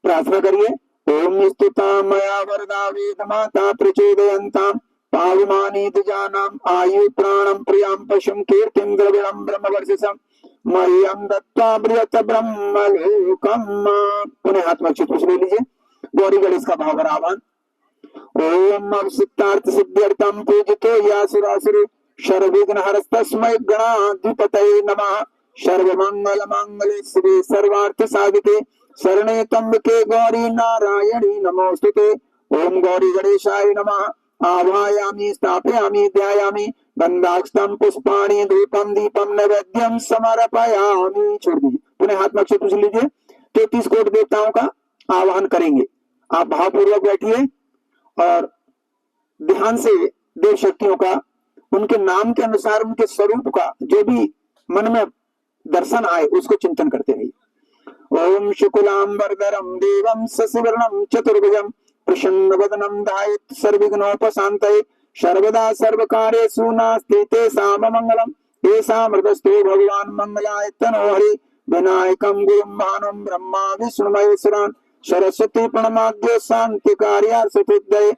प्रार्थना करिए। ओम स्तुता मया वरदा वेद माता प्रचोदयन्तां पावमानी द्विजानां आयु प्राणं प्रियां पशुं कीर्तिं द्रविणं ब्रह्मवर्चसं मह्यं दत्त्वा बृहत् ब्रह्मलोकम्। पुनः हाथ में अक्षत ले लीजिए। गौरी गणेश का भाव आह्वान। ओम अवसिद्धार्थ सिद्ध्यर्थम पूजितो यासुरासुरे सर्वविघ्न हरस्तस्मै गणाधिपतये नमः। सर्वमंगल मांगल्ये शिवे सर्वार्थ साधिके शरणे त्र्यंबके गौरी नारायणी नमोस्तुते। ओम गौरी गणेशाय नमः। आवाहयामि स्थापयामि ध्यायामि गंधाक्षतं पुष्पाणि धूपं दीपं नैवेद्यं समर्पयामि। छोड़ दीजिए। पुनः हाथ में अक्षत पूछ लीजिए। 33 कोटि देवताओं का आवाहन करेंगे। आप भावपूर्वक बैठिए और ध्यान से देव शक्तियों का, उनके नाम के अनुसार उनके स्वरूप का जो भी मन में दर्शन आए उसको चिंतन करते रहिए। ओम शुक्लांबरधरं देवं शशिवर्णं चतुर्भुजं प्रसन्नवदनं ध्यायेत् सर्वविघ्नोपशान्तये सर्वदा सर्वकार्येषु नास्ति तेषां मंगलम्। तेषामृतस्तु भगवान् मंगलाय तनोहरि विनायकं गुरुं भानुं ब्रह्मा विष्णु महेश्वरान् सरस्वती प्रणमाद्य शांति कार्यार्थसिद्धये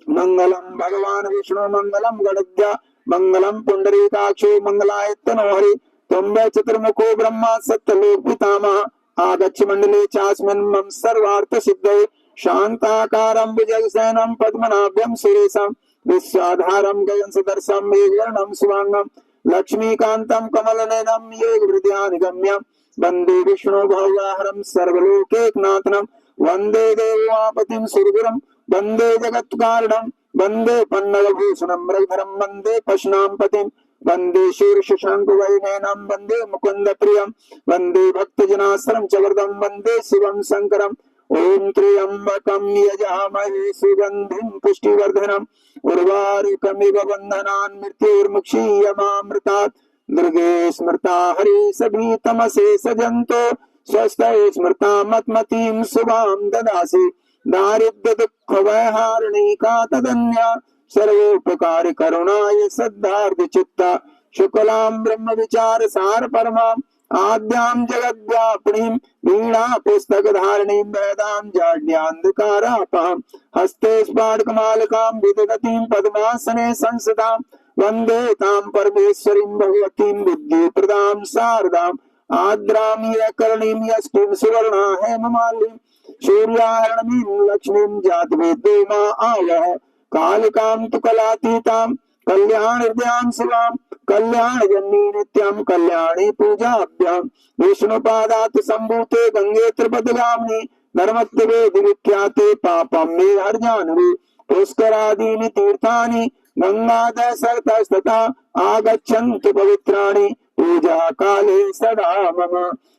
मंगलम भगवान विष्णु मंगलम गणद्या मंगलम पुंडरीकाक्षो मंगलाय तनोहरि तुम्बे चतुर्मुखो ब्रह्मा सत्यलोक पितामह आगच्छ मंडले चास्मिन् मम सर्वार्थ सिद्धये शांताकारं भुजगशयनं पद्मनाभं सुरेशं विश्वाधारं गगन सदर्शं मेघवर्णं शुभांगं लक्ष्मीकान्तं कमलनयनं योगहृदयानिगम्यं वंदे विष्णु भवहरं सर्वलोकैकनाथनं वंदे देवापतिं सुरगुरुं वंदे जगत्कारणं वंदे पन्नगभूषणं मृगधरं वंदे पशूनां पतिं वंदे शीर्षशङ्कुवैनयनं वंदे मुकुन्द प्रियं वंदे भक्तजनाश्रम च वरदं वंदे शिवं शंकरम्। ओम त्र्यंबकं यजामहे सुगंधिं पुष्टिवर्धनम् उर्वारुकमिव बन्धनान् मृत्युर्मुक्षीयमामृतात्। दुर्गे स्मृता हरि सभी तमसे सजन्तो स्वस्थये स्मृता मत्मतीं शुभां ददासि दारिद्र्य दुख वैहारिणी का तदन्या सर्वोपकार करुणाय सद्धार्थ चित्ता शुक्लां ब्रह्म विचार सार परमा आद्यां जगद्व्यापिणीं वीणा पुस्तक धारिणीं वेदां जाड्यान्धकारापहं हस्ते स्फाटकमालिकां विदधतीं पद्मासने संसदां वन्दे तां परमेश्वरीं भगवतीं बुद्धिप्रदां शारदाम् आद्रां यकर्णीं यष्टिं सुवर्णा हेममालिनीं सूर्याहरणीं लक्ष्मीं जातवेदो मा आवह कालिकां तु कलातीतां कल्याण हृदयां शिवां कल्याण जन्नी नित्यं कल्याणी पूजाभ्यां विष्णुपादात् संभूते गंगे त्रिपदगामिनी नर्मद्वेद विख्याते पापं मे हर्जान्वी पुष्करादीनि तीर्थानि गंगादय सरतस्तथा आगच्छन्तु पवित्राणि पूजा काले सदा मम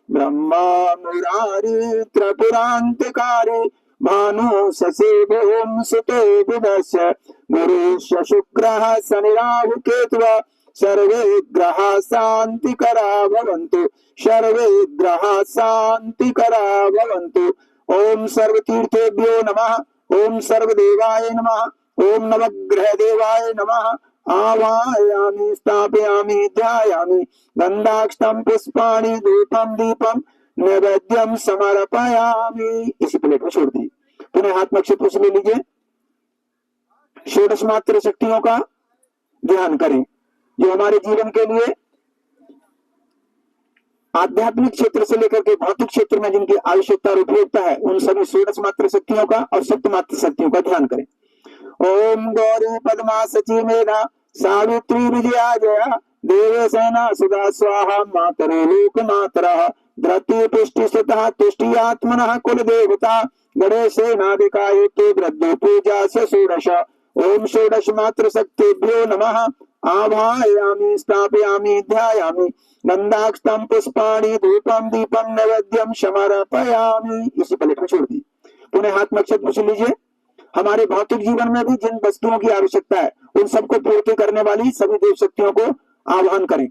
ब्रह्मा मुरारी त्रिपुरान्तिकारी भानु शशिभुवं सुते बुधस्य गुरुश्च शुक्रः शनि राहु केतुः सर्वे ग्रहाः शान्तिकरा भवन्तु सर्वे ग्रहाः शान्तिकरा भवन्तु। ओम सर्वतीर्थेभ्यो नमः। ओम सर्वदेवाय नमः। ओम नवग्रह देवाय नमः। आवाहयामि स्थापयामि ध्यायामि गंधाक्षतं पुष्पाणि धूपं दीपं नैवेद्यं समर्पयामि। इसी प्लेट में छोड़ दी। पुनः हाथ में अक्षत ले लीजिए। षोडश मात्र शक्तियों का ध्यान करें जो हमारे जीवन के लिए आध्यात्मिक क्षेत्र से लेकर के भौतिक क्षेत्र में जिनकी आवश्यकता और उपयोगिता है उन सभी षोडश मात्र शक्तियों का और सप्त मात्र शक्तियों का ध्यान करें। ओम गौरी पद्मा सची मेधा सावित्री विजया जया देवसेना सुधा स्वाहा मातरो लोक मातरा धृति पुष्टि सुता तुष्टि आत्मनः कुल देवता गणेशेनादिकाये ते वृद्धि पूजा से षोडश। ओम षोडश मात्र शक्तिभ्यो नमः। आवाहयामि स्थापयामि ध्यायामि गंधाक्षतं पुष्पाणि धूपं दीपं नैवेद्यं समर्पयामि। इसी प्लेट में छोड़ दी। पुनः हाथ में अक्षत पूछ लीजिए। हमारे भौतिक जीवन में भी जिन वस्तुओं की आवश्यकता है उन सबको पूर्ति करने वाली सभी देव शक्तियों को आह्वान करें।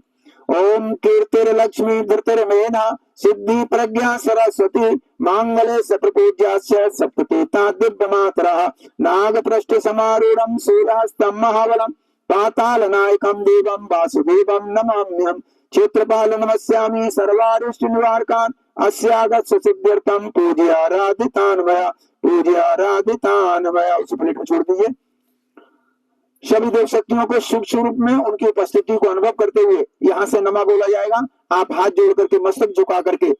ओम कीर्तिर्लक्ष्मी धृतिर्मेधा सिद्धि प्रज्ञा सरस्वती मांगले सप्रपूज्यास्य सप्ततेता दिव्यमातरः नागपृष्ठ समारूढ़ं शूलहस्तं महाबलं पातालनायकं देवं वासुदेवं नमाम्यहम्। क्षेत्रपाल नमस्यामि सर्वारिष्ट निवारकान् अस्यागत सिद्ध्यर्थम पूज्याराधितान् मया, पूज्याराधितान् मया। उस प्लेट में छोड़ दीजिए। सभी देव शक्तियों को शुभ स्वरूप में उनकी उपस्थिति को अनुभव करते हुए यहाँ से नमा बोला जाएगा। आप हाथ जोड़ करके मस्तक झुका करके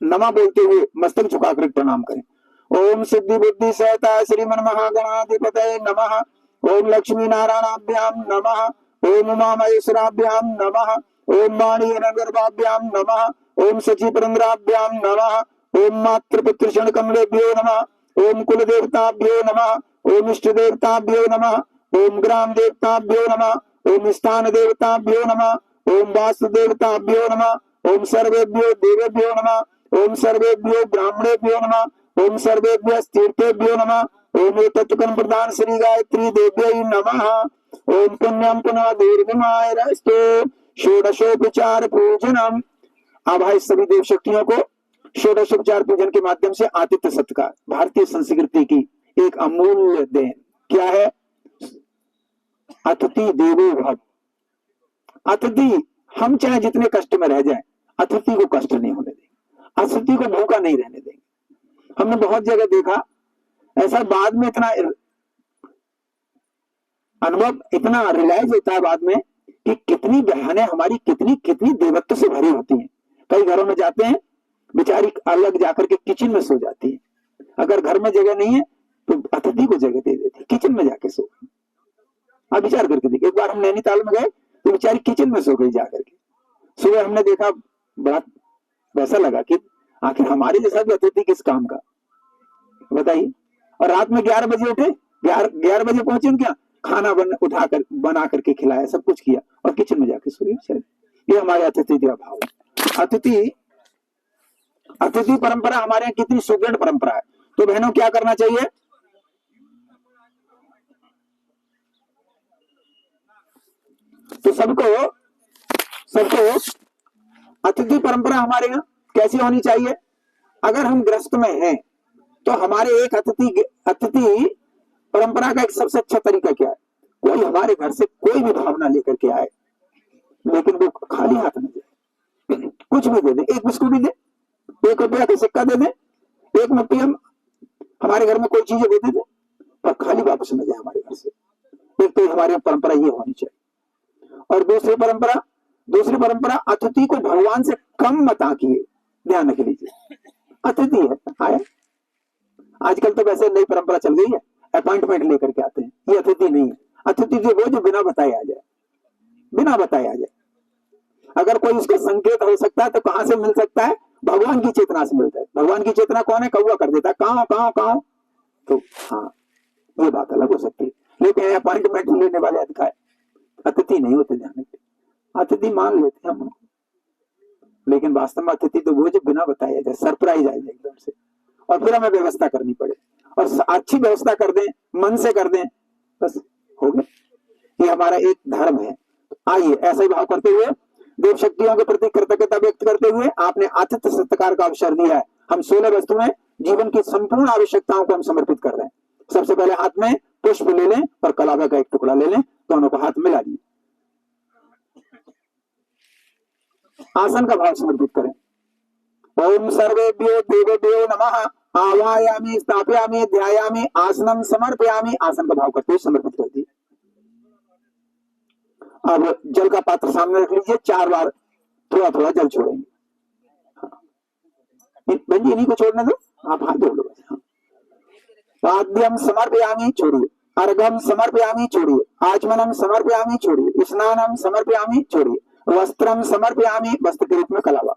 नमा बोलते हुए मस्तक झुका करके प्रणाम करें। ओम सिद्धि बुद्धि सहता श्रीमन महागणाधिपतये नमः। ओम लक्ष्मी नारायणाभ्याम नमः। ओम उमा महेश्वराभ्याम नमः। ओम वाणी गर्भाभ्याम नमः। ओम सची पुरंदराभ्याम नमः। ओम मातृपुत्र क्षण कमलेभ्यो नमः। ओम कुल देवताभ्यो नमः। ओम इष्ट देवताभ्यो नमः। ओम ग्राम देवताभ्यो नमः। ओम स्थान देवताभ्यो नमः। ओम वास्तु देवताभ्यो नमः। ओम सर्वेभ्यो देवेभ्यो नमः। ओम सर्वेभ्यो ब्राह्मणेभ्यो नमः। ओम सर्वेभ्यो तीर्थेभ्यो नमः। ओम तत्कर्म प्रदान श्री गायत्री देव्यै नमः। ओम पुण्यम पुनः दीर्घमायरस्तु षोडशोपचार पूजनम। अब भाई सभी देव शक्तियों को षोडशोपचार पूजन के माध्यम से आतिथ्य सत्कार, भारतीय संस्कृति की एक अमूल्य देन क्या है? अतिथि देवो भव। अतिथि, हम चाहे जितने कष्ट में रह जाएं, अतिथि को कष्ट नहीं होने देंगे, अतिथि को भूखा नहीं रहने देंगे। हमने बहुत जगह देखा ऐसा, बाद में इतना अनुभव, इतना रियलाइज होता है बाद में कि कितनी बहनें हमारी कितनी कितनी देवत्व से भरी होती हैं। कई घरों में जाते हैं, बेचारी अलग जाकर के किचन में सो जाती है। अगर घर में जगह नहीं है तो अतिथि को जगह दे देती है, किचन में जाके सो। आप विचार करके देखिए, एक बार हम नैनीताल में गए तो बेचारी किचन में सो गई जाकर के। सुबह हमने देखा, बड़ा वैसा लगा कि आखिर हमारे जैसा भी अतिथि किस काम का, बताइए। और रात में 11 बजे उठे, 11 बजे पहुंचे, क्या खाना बना करके खिलाया, सब कुछ किया और किचन में जाके सोई। ये हमारे अतिथि का भाव है। अतिथि परंपरा हमारे यहाँ कितनी सुदृढ़ परंपरा है। तो बहनों क्या करना चाहिए? तो सबको अतिथि परंपरा हमारे यहाँ कैसी होनी चाहिए? अगर हम ग्रस्त में हैं तो हमारे एक अतिथि परंपरा का एक सबसे अच्छा तरीका क्या है? कोई हमारे घर से कोई भी भावना लेकर के आए, लेकिन वो खाली हाथ में जाए। कुछ भी दे दे, एक बिस्कुट भी दे, 1 रुपया का सिक्का दे दे, 1 मुट्ठी हम हमारे घर में कोई चीजें दे दे, पर खाली वापस न जाए हमारे घर से। एक तो हमारे परंपरा ये होनी चाहिए। और दूसरी परंपरा अतिथि को भगवान से कम मत आंकिए। ध्यान रख लीजिए, अतिथि है आए। आजकल तो वैसे नई परंपरा चल गई है, अपॉइंटमेंट लेकर के आते हैं। ये अतिथि नहीं है। अतिथि जो बिना बताए आ जाए, बिना बताए आ जाए। अगर कोई उसका संकेत हो सकता है तो कहां से मिल सकता है? भगवान की चेतना से मिलता है। भगवान की चेतना कौन है? कौवा कर देता है, कहां। तो हाँ, ये बात अलग हो सकती है, लेकिन अपॉइंटमेंट लेने वाले अतिथि नहीं होते। ध्यान रखिए, अतिथि मान लेते हैं हम, लेकिन वास्तव में अतिथि तो वो जो बिना बताया जाए, सरप्राइज आ जाए एकदम से, और फिर हमें व्यवस्था करनी पड़े, और अच्छी व्यवस्था कर दें, मन से कर दें, बस हो गया। ये हमारा एक धर्म है। आइए ऐसा ही भाव करते हुए, देव शक्तियों के प्रति कृतज्ञता व्यक्त करते हुए, आपने आतिथ्य सत्कार का अवसर दिया है। हम 16 वस्तुएं जीवन की संपूर्ण आवश्यकताओं को हम समर्पित कर रहे हैं। सबसे पहले हाथ में पुष्प ले लें और कलावा का एक टुकड़ा ले लें, दोनों को हाथ मिला लीजिए। आसन का भाव समर्पित करें। ओम सर्वेभ्यो देवेभ्यो नमः। आवायामि, स्थापयामि, ध्यायामि, आसनम समर्पयामि। आसन का भाव करते हुए समर्पित कर दिए। अब जल का पात्र सामने रख लीजिए, 4 बार थोड़ा थोड़ा जल छोड़ेंगे। बंजी इन्हीं को छोड़ने दो, आप हाथ जोड़ लो। पाद्यम समर्पयामि, छोड़िए। अर्घम समर्पयामि, छोड़िए। आचमनम समर्पयामि, छोड़िए। स्नानम समर्पयामि, छोड़िए। वस्त्रम समर्पयामि, वस्त्र के रूप में कलावा।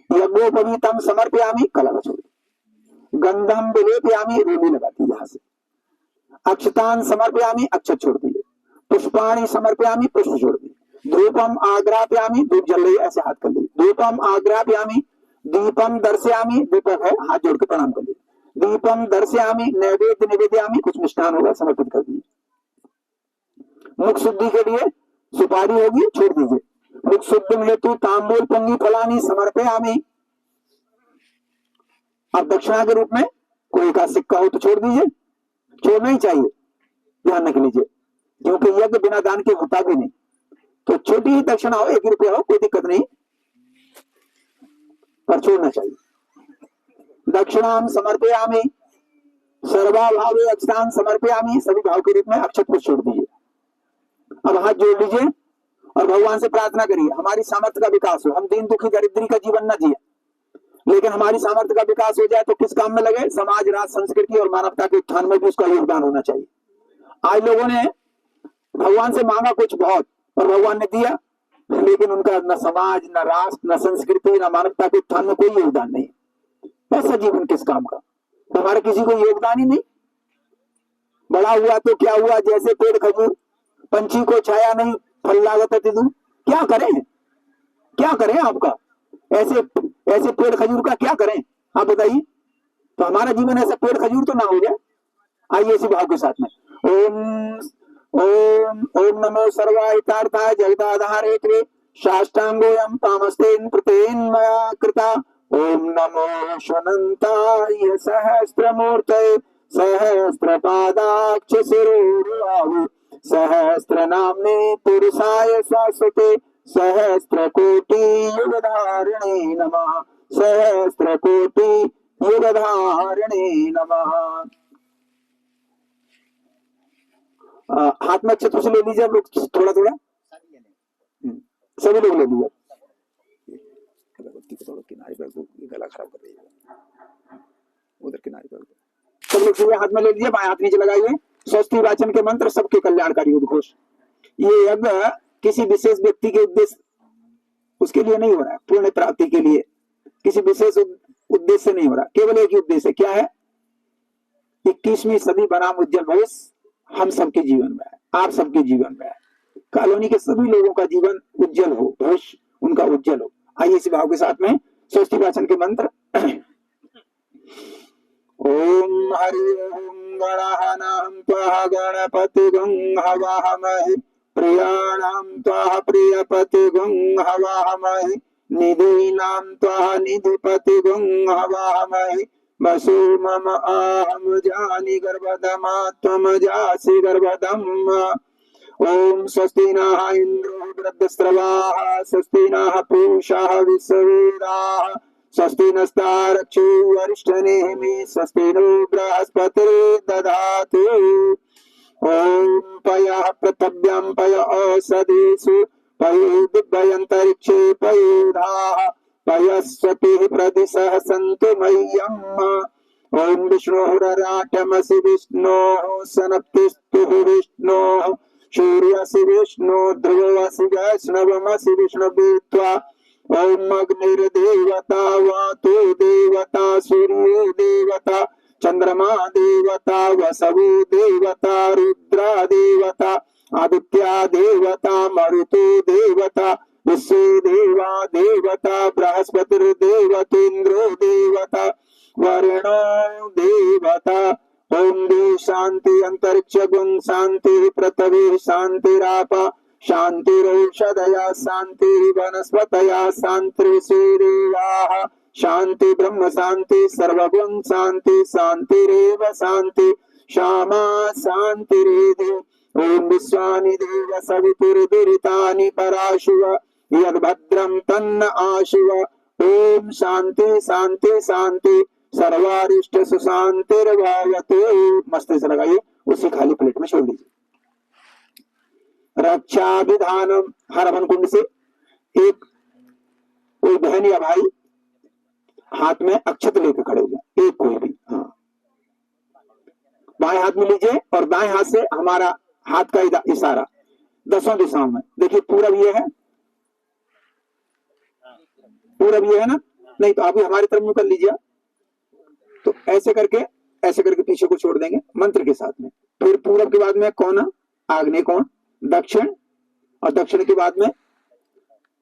यज्ञोपवीतम समर्पयामि, कलावा छोड़िए। गंधम विलेपयामि, रोली लगाती यहां से। अक्षतान समर्पयामि, अक्षत छोड़ दीजिए। पुष्पाणि समर्पयामि, पुष्प छोड़ दीजिए। धूपम आग्रापयामि, धूप जल रही है, ऐसे हाथ कर लीजिए। धूपम आग्रापयामि, दीपम दर्शयामि, दीपक है, हाथ जोड़ के प्रणाम कर लीजिए। दीपम दर्शयामि, नैवेद्य निवेदयामि, कुछ मिष्ठान होगा, समर्पित कर दीजिए। मुख शुद्धि के लिए सुपारी होगी, छोड़ दीजिए। मुख शुद्धि हेतु तांबूल पुंगी फलानी समर्पयामि। अब दक्षिणा के रूप में कोई का सिक्का हो तो छोड़ दीजिए, छोड़ना ही चाहिए। ध्यान रख लीजिए, क्योंकि यज्ञ बिना दान के होता भी नहीं। तो छोटी ही दक्षिणा हो, 1 रुपया हो, कोई दिक्कत नहीं। पर छोड़ना चाहिए। दक्षिणाम समर्पयामि सर्वाभावे अक्षतान समर्पयामि, सभी भाव के रूप में अक्षत को छोड़ दीजिए। अब हाथ जोड़ लीजिए और भगवान से प्रार्थना करिए हमारी सामर्थ्य का विकास हो, हम दीन दुखी दरिद्री का जीवन न जिए, लेकिन हमारी सामर्थ्य का विकास हो जाए तो किस काम में लगे, समाज राष्ट्र संस्कृति और मानवता के उत्थान में भी उसका योगदान होना चाहिए। आज लोगों ने भगवान से मांगा कुछ बहुत और भगवान ने दिया, लेकिन उनका न समाज न राष्ट्र न संस्कृति न मानवता के उत्थान में कोई योगदान नहीं। ऐसा जीवन किस काम का, हमारा किसी को योगदान ही नहीं। बड़ा हुआ तो क्या हुआ, जैसे पेड़ खजूर, पंछी को छाया नहीं फल लागत तिदु, क्या करें क्या करें आपका, ऐसे ऐसे पेड़ खजूर का क्या करें आप बताइए। तो हमारा जीवन ऐसा पेड़ खजूर तो ना हो जाए। आइए इसी भाव के साथ में ओम ओम ओम नमो सर्वाहितार्थाय जगदाधारेत्रे साष्टांगोऽयं तामस्तेन प्रतेन मया कृता। ओम नमो श्वनन्ताय सहस्त्रमूर्तये सहस्रपादाक्ष शिरोरुबाहु सहस्रनाम्ने पुरुषाय शाश्वते सहस्रकोटि युगधारिणे नमः सहस्रकोटि युगधारिणे नमः। हाथ में अक्षत से ले लीजिए आप लोग, थोड़ा थोड़ा सभी लोग ले लीजिए। किनारे पर गला खराब कर रही है, उधर किनारे पर सब लोग सीधे हाथ में ले लीजिए, बाएं हाथ नीचे लगाइए। स्वस्ति वाचन के मंत्र सबके कल्याणकारी उद्घोष। ये यज्ञ किसी विशेष व्यक्ति के उद्देश्य उसके लिए नहीं हो रहा है, पूर्ण प्राप्ति के लिए किसी विशेष उद्देश्य से नहीं हो रहा, केवल एक ही उद्देश्य क्या है, 21वीं सदी बनाम उज्जवल भविष्य हम सबके जीवन में है, आप सबके जीवन में है, कॉलोनी के सभी लोगों का जीवन उज्जवल हो, भविष्य उनका उज्जवल हो। आइए इसी भाव के साथ में स्वस्ति वाचन के मंत्र। ओम हरि ओम गणानां त्वा गणपतिगं हवामहे प्रियाणां त्वा प्रियपतिगं हवामहे निधीनां त्वा निधिपतिगं हवामहे वसु मम आहम जानि गर्भधमा त्वं जासि गर्भधम्। ओम स्वस्ति नः इंद्रो वृद्धस्रवाः स्वस्ति नः पूषा विश्ववेदाः स्वस्ति नस्तारक्षो वरिष्ठनेमिः स्वस्ति नो बृहस्पतिर्दधातु। ओम पयः पृथिव्यां पय औषधीषु पयो दिव्यन्तरिक्षे पयोधाः पयस्वतिः प्रदिशः सन्तु मह्यम्। ओम विष्णुरराटमसि विष्णोः सनप्तिस्तुः विष्णोः सूर्यसि विष्णु ध्रुवसि वैष्णवमसि विष्णुत्वा। ओम अग्निर्देवता वातु देवता सूर्यो देवता चंद्रमा देवता वसवो देवता रुद्रा देवता आदित्या देवता मरुतो देवता विश्व देवा देवता बृहस्पतिर्देवतेन्द्रो देवता वरुणो देवता। ओम शांति अंतरिक्ष गुण शांति पृथ्वी शांतिरापा शांतिरौषधया शांति वनस्पतया शांति सूर्याः शांति ब्रह्म शांति सर्वगुण शांति शांतिरेव शांति श्यामा शांतिरेधि। ओम विश्वानि देव सवितुर्दुरितानि पराशुव यद्भद्रं तन्न आशुव। ओम शांति शांति शांति सर्वारिष्ट सुशांतिर्भवतु। मस्तिष्क लगाइए, उसी खाली प्लेट में छोड़ दीजिए। रक्षा विधानम, हर हवन कुंड से एक कोई बहन या भाई हाथ में अक्षत लेकर खड़े हो जाए, एक कोई भी। हाँ, बाएं हाथ में लीजिए और दाएं हाथ से हमारा हाथ का इशारा 10 दिशाओं में। देखिए पूरब ये है, पूरब ये है ना, नहीं तो अभी हमारी तरफ मुंह कर लीजिए। तो ऐसे करके पीछे को छोड़ देंगे मंत्र के साथ में। फिर पूरब के बाद में कोना, आग्नेय कोण, दक्षिण, और दक्षिण के बाद में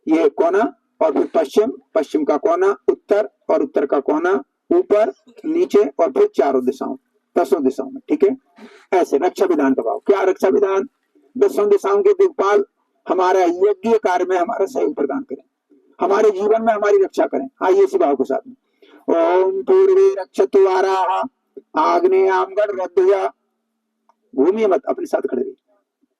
ये कोना, और फिर पश्चिम, पश्चिम का कोना, उत्तर और उत्तर का कोना, ऊपर नीचे, और फिर चारों दिशाओं 10 दिशाओं में। ठीक है, ऐसे रक्षा विधान का भाव। क्या रक्षा विधान? 10 दिशाओं के दिक्पाल हमारा यज्ञ कार्य में हमारा सहयोग प्रदान करें, हमारे जीवन में हमारी रक्षा करें। आइए इसी भाव के साथ में। ओम पूर्वे रक्षतु वाराः आग्नेयाम गणरध्वजा, घूमिए मत, अपने साथ खड़े रहिए।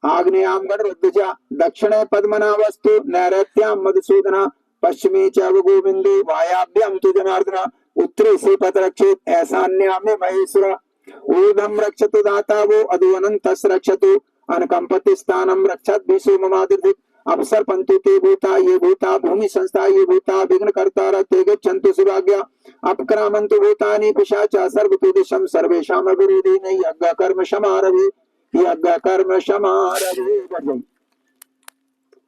आग्नेयाम गणरध्वजा दक्षिणे पद्मनाभस्तु नैऋत्याम मधुसूदना पश्चिमी च गोविंदो वायाभ्यम तु जनार्दन उत्तरे से पथ रक्षित ऐसान्या में महेश्वर ऊर्धम रक्षतु दाता वो अधो अनंतस रक्षतु अनकंपति स्थानम रक्षत विश्व ममादिर्भिक अवसर पंतु ते भूता ये भूता भूमि संस्था ये भूता विघ्न कर्ता रते गच्छन्तु सुभाग्या अपक्रामन्तु भूतानि पिशाचा सर्वतो दिशम सर्वेषाम विरोधिन यज्ञ कर्म समारभे यज्ञ कर्म समारभे।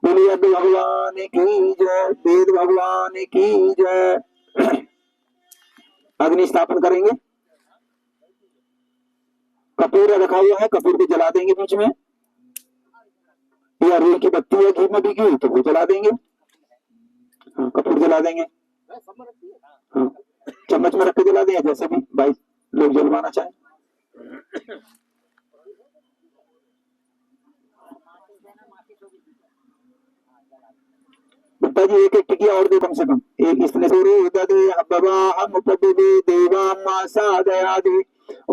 बोलिए यज्ञ भगवान की जय, वेद भगवान की जय। अग्नि स्थापन करेंगे, कपूर रखा हुआ है, कपूर को जला देंगे बीच में, या रेल की बत्ती है घी में भीगी तो वो जला देंगे। हाँ, कपूर जला देंगे। हाँ, चम्मच में रख के जला देंगे, जैसे भी भाई लोग जलवाना चाहे। गुप्ता जी एक एक टिकिया और दो कम से कम, एक इसने देवादे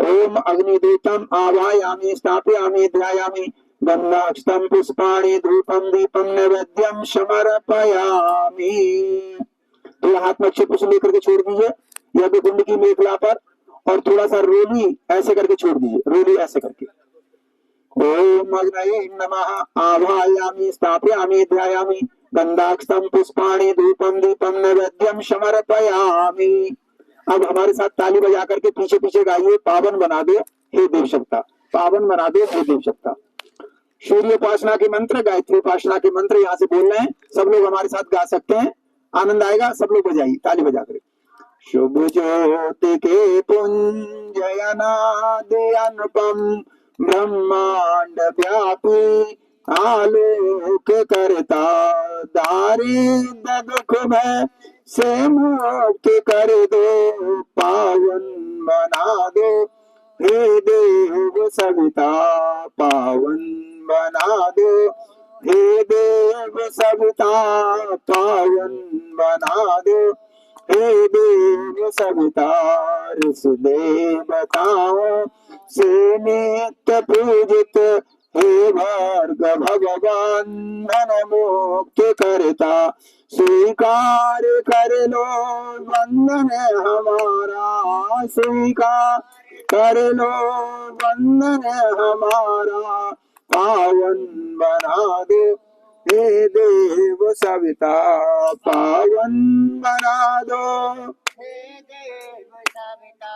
ओम अग्निदेवतम आवायामि स्थापयामि ध्यायामि गंधाक्षतम पुष्पाणि धूपम दीपम नैवेद्यम समर्पयामि। तो हाथ में अक्षय पुष्प लेकर के छोड़ दीजिए यज्ञ कुंड की मेखला पर, और थोड़ा सा रोली ऐसे करके छोड़ दीजिए, रोली ऐसे करके। ओम अग्नये नमः आवायामि स्थापयामि ध्यायामि गंधाक्षतम पुष्पाणि धूपम दीपम नैवेद्यम समर्पयामि। अब हमारे साथ ताली बजा करके पीछे पीछे गाइए, पावन बना दे हे देव शक्ता, पावन बना दे हे देव शक्ता। सूर्य उपासना के मंत्र, गायत्री उपासना के मंत्र यहाँ से बोल रहे हैं, सब लोग हमारे साथ गा सकते हैं, आनंद आएगा। सब लोग बजाइए ताली बजा कर। शुभ ज्योति के पुंजयनादि अनुपम ब्रह्मांड व्यापी आलोक करता दारिद्र दुख भय से मुक्त कर दो, पावन बना दो हे देव सविता, पावन बना दो हे देव सविता, पावन बना दो हे देव सविता। ऋषि देवताओं से नित्य पूजित हे भार्गव भगवान धन मुक्त करता, स्वीकार कर लो वंदन हमारा, स्वीकार कर लो वंदन हमारा, पावन बना दो हे देव सविता, पावन बना दो हे देव सविता,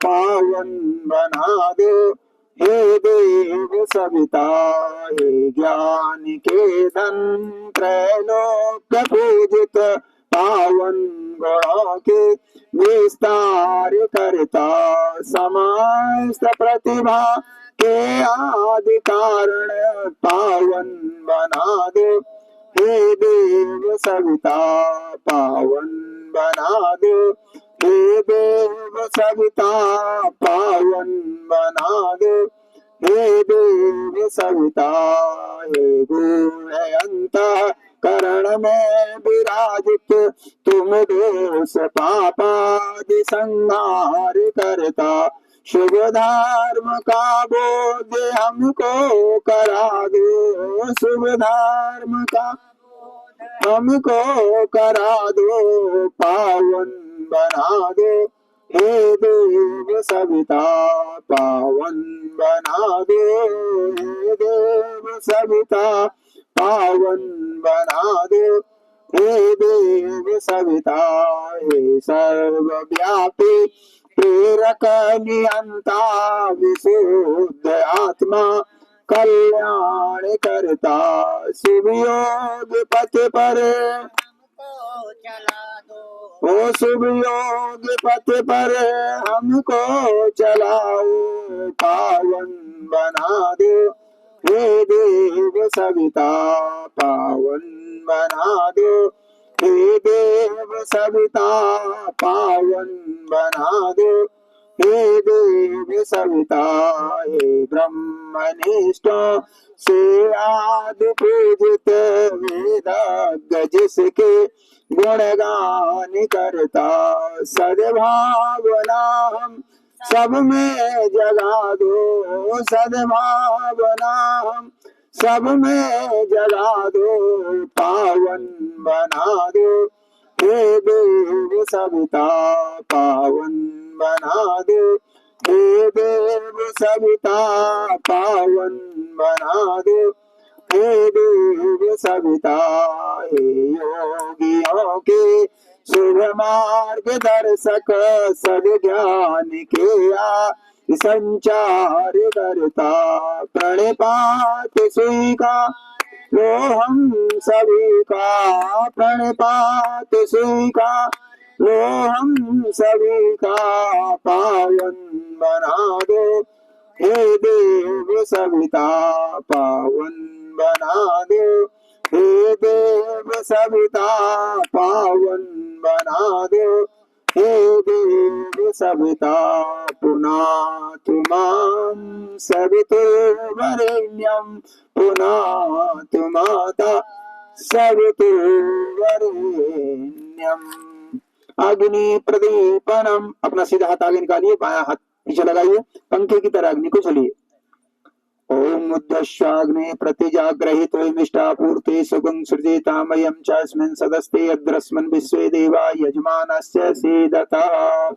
पावन बना दो हे देव सविता। हे ज्ञान के धन त्रैलोक पूजित पावन गुणों के विस्तार करता, समस्त प्रतिभा के आदि कारण पावन बना दो हे देव सविता, पावन बना दो हे देव सविता, पावन बना दो हे देव सविता। हे गुण अंत करण में विराजित तुम दोष पापादि संहार करता, शुभ धर्म का बोध हमको करा दो, शुभ धर्म का हमको करा दो, पावन बना दो हे देव सविता, पावन बना दो हे देव सविता, पावन बना दो हे देव सविता। हे सर्वव्यापी प्रेरक नियंता विशुद्ध आत्मा कल्याण करता, शुभ योग पथ पर चला दो, ओ शुभ योग पथ पर हमको चलाओ, पावन बना दो हे देव सविता, पावन बना दो हे देव सविता, पावन बना दो हे देव सविता। हे ब्रह्मनिष्ठों से आदि पूजित वेदज्ञ जिसके गुणगान करता, सद्भावना हम सब में जगा दो, सद्भावना हम सब में जगा दो, पावन बना दो, हे देव सविता पावन बना दो, हे देव सविता पावन बना दो, हे देव सविता। हे योगियों के शुभ मार्ग दर्शक, सद्ज्ञान के संचार करता, प्रणिपात स्वीकार लो हम सभी का, प्रणिपात स्वीकार लो हम सभी का, पावन बना दो, हे देव सविता पावन बना दो, हे देव सविता पावन बना दो, हे देव सविता। पुनातु मां सवितुर्वरेण्यं, पुनातु माता सवितुर्वरेण्यम। अग्नि प्रदीपनम, अपना सीधा हाथ आगे निकालिए, बायां हाथ पीछे लगाइए, पंखे की तरह अग्नि को चलिए। ओम उद्धश्वाग्ने प्रतिजाग्रहित मिष्टापूर्ते सुगं सृजेतामयं चास्मिन् सदस्ते अद्रस्मन् विश्वे देवा यजमानस्य सीदतः।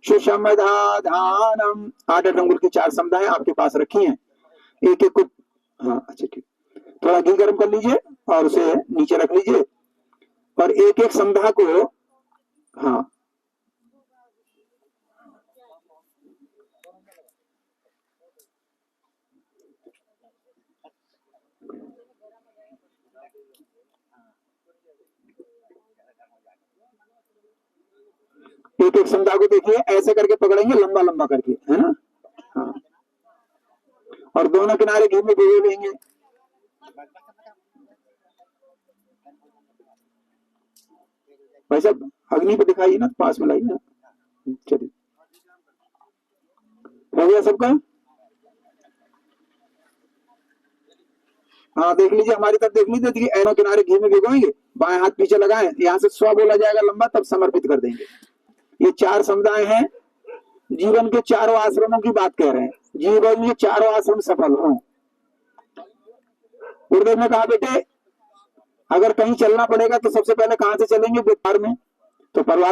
सुषमधाधानम, 8 अंगुल की 4 समधाएं आपके पास रखी हैं, एक एक को, हाँ अच्छा ठीक, थोड़ा घी गर्म कर लीजिए और उसे नीचे रख लीजिए और एक एक समधा को, हाँ एक एक समधा को देखिए, ऐसे करके पकड़ेंगे, लंबा लंबा करके, है ना, हाँ, और दोनों किनारे घी में भिगो लेंगे। भाई साहब अग्नि पे दिखाइए ना, पास में लाइए ना, चलिए हो गया सबका, हाँ देख लीजिए, हमारी तरफ देख लीजिए, ऐनों किनारे घी में भिगोएंगे, बाएं हाथ पीछे लगाएं, यहाँ से स्व बोला जाएगा लंबा, तब समर्पित कर देंगे। ये 4 समुदाय हैं, जीवन के 4 आश्रमों की बात कह रहे हैं, जीवन में 4 आश्रम सफल हो। गुरुदेव ने कहा बेटे अगर कहीं चलना पड़ेगा तो सबसे पहले कहां से चलेंगे, बिहार में, तो परवार